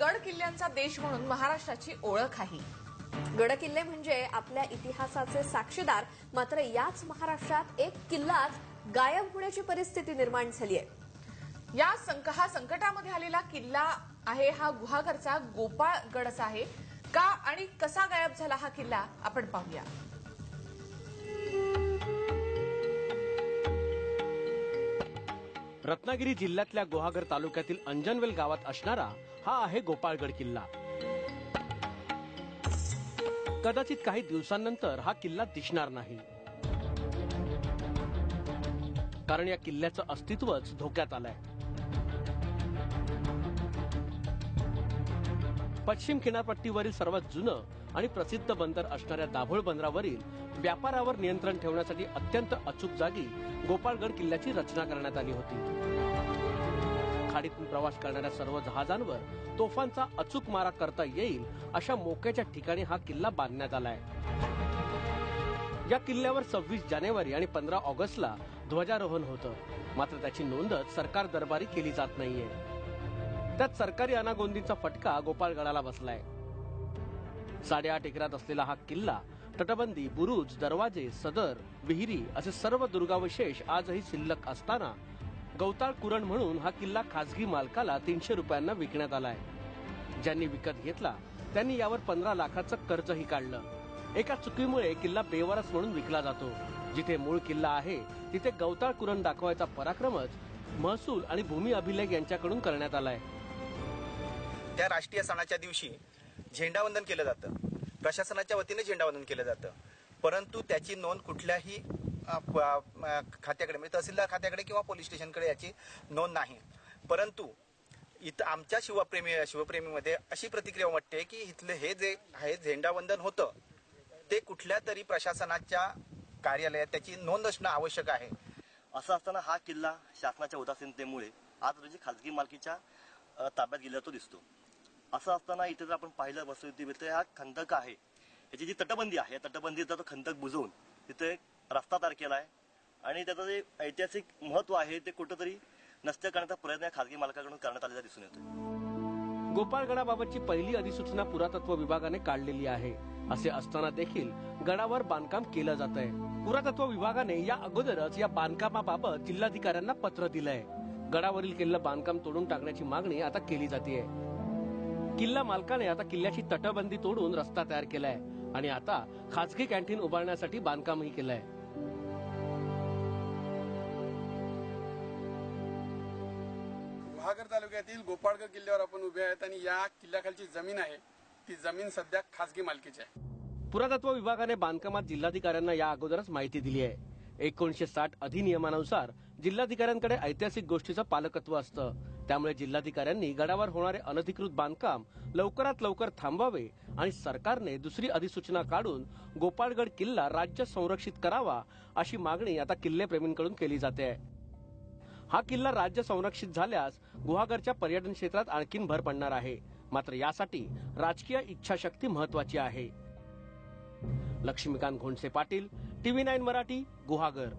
गड किल्ल्यांचा देश म्हणून महाराष्ट्राची ओळख आहे। गडकिल्ले म्हणजे आपल्या इतिहासाचे साक्षीदार। मात्र याच महाराष्ट्रात एक किल्लाच गायब होण्याची परिस्थिती निर्माण झाली आहे। या संकटामध्ये आलेला किल्ला आहे हा गुहागरचा गोपाळगडचा आहे। का आणि कसा गायब झाला हा किल्ला आपण पाहूया। रत्नागिरी जिल्ह्यातल्या गुहागर तालुक्यातील अंजनवेल गावात असणारा हा आहे गोपाळगड किल्ला। कदाचित काही दिवसांनंतर हा किल्ला दिसणार नाही, कारण या किल्ल्याचं अस्तित्वच धोक्यात आलंय। पश्चिम किनारपट्टीवरील सर्वात जुनं आणि प्रसिद्ध बंदर असणाऱ्या दाभोळ बंदरावरील व्यापारावर नियंत्रण ठेवण्यासाठी अत्यंत अचूक जागी गोपाळगड किल्ल्याची रचना करण्यात आली होती। खाडीतून प्रवास करणाऱ्या सर्व जहाजांवर तोफांचा अचूक मारा करता येईल अशा मोक्याच्या ठिकाणी हा किल्ला बांधण्यात आलाय। या किल्ल्यावर 26 जानेवारी आणि 15 ऑगस्टला ध्वजारोहण होतं, मात्र त्याची नोंदच सरकार दरबारी केली जात नाहीये। त्यात सरकारी अनागोंदीचा फटका गोपाळगडाला बसलाय। 8.5 एकरात असलेला हा किल्ला तटबंदी, बुरुज, दरवाजे, सदर, विहिरी असे सर्व दुर्गावशेष आजही शिल्लक असताना गवताळ कुरण म्हणून हा किल्ला खासगी मालकाला 300 रुपयांना विकण्यात आलाय। ज्यांनी विकत घेतला त्यांनी यावर 15 लाखाचं कर्जही काढलं। एका चुकीमुळे किल्ला बेवारस म्हणून विकला जातो। जिथे मूळ किल्ला आहे तिथे गवताळ कुरण दाखवायचा पराक्रमच महसूल आणि भूमी अभिलेख यांच्याकडून करण्यात आलाय। त्या राष्ट्रीय सणाच्या दिवशी झेंडावंदन केलं जातं, प्रशासनाच्या वतीने झेंडावंदन केलं जातं, परंतु त्याची नोंद कुठल्याही खात्याकडे म्हणजे तहसीलदार खात्याकडे किंवा पोलीस स्टेशनकडे याची नोंद नाही। परंतु इथं आमच्या शिवप्रेमीमध्ये अशी प्रतिक्रिया वाटते की इथले हे जे आहे झेंडावंदन होतं ते कुठल्या तरी प्रशासनाच्या कार्यालयात त्याची नोंद असणं आवश्यक आहे। असं असताना हा किल्ला शासनाच्या उदासीनतेमुळे आज रोजी खासगी मालकीच्या ताब्यात गेला तो दिसतो। असं असताना इथे जर आपण पाहिलं वस्तुस्थिती हा खंदक आहे, याची जी तटबंदी आहे तटबंदीचा तो खंदक बुजवून तिथे रस्ता तयार केला आहे आणि त्याचं जे ऐतिहासिक महत्व आहे ते कुठेतरी नष्ट करण्याचा प्रयत्न खासगी मालकाकडून करण्यात आलेला दिसून येतो। गोपाळगडाबाबतची पहिली अधिसूचना पुरातत्व विभागाने काढलेली आहे। असे असताना देखील गडावर बांधकाम केलं जात आहे। पुरातत्व विभागाने या अगोदरच या बांधकामाबाबत जिल्हाधिकाऱ्यांना पत्र दिलंय। गडावरील किल्ला बांधकाम तोडून टाकण्याची मागणी आता केली जाते। किल्ला मालकाने आता किल्ल्याची तटबंदी तोडून रस्ता तयार केलाय आणि आता खासगी कॅन्टीन उभारण्यासाठी बांधकामही केलंय। गुहागर तालुक्यातील गोपाळगड किल्ल्यावर आपण उभे आहेत आणि या किल्ल्याखालची जमीन आहे ती जमीन सध्या खासगी मालकीची आहे। पुरातत्व विभागाने बांधकामात जिल्हाधिकाऱ्यांना या अगोदरच माहिती दिली आहे। 1960 अधिनियमानुसार जिल्हाधिकाऱ्यांकडे ऐतिहासिक गोष्टीचं पालकत्व असतं, त्यामुळे जिल्हाधिकाऱ्यांनी गडावर होणारे अनधिकृत बांधकाम लवकरात लवकर थांबवावे आणि सरकारने दुसरी अधिसूचना काढून गोपाळगड किल्ला राज्य संरक्षित करावा अशी मागणी आता किल्लेप्रेमींकडून केली जाते आहे। हा किल्ला राज्य संरक्षित झाल्यास गुहागरच्या पर्यटन क्षेत्रात आणखीन भर पडणार आहे, मात्र यासाठी राजकीय इच्छाशक्ती महत्वाची आहे। लक्ष्मीकांत घोणसे पाटील, TV9 मराठी, गुहागर।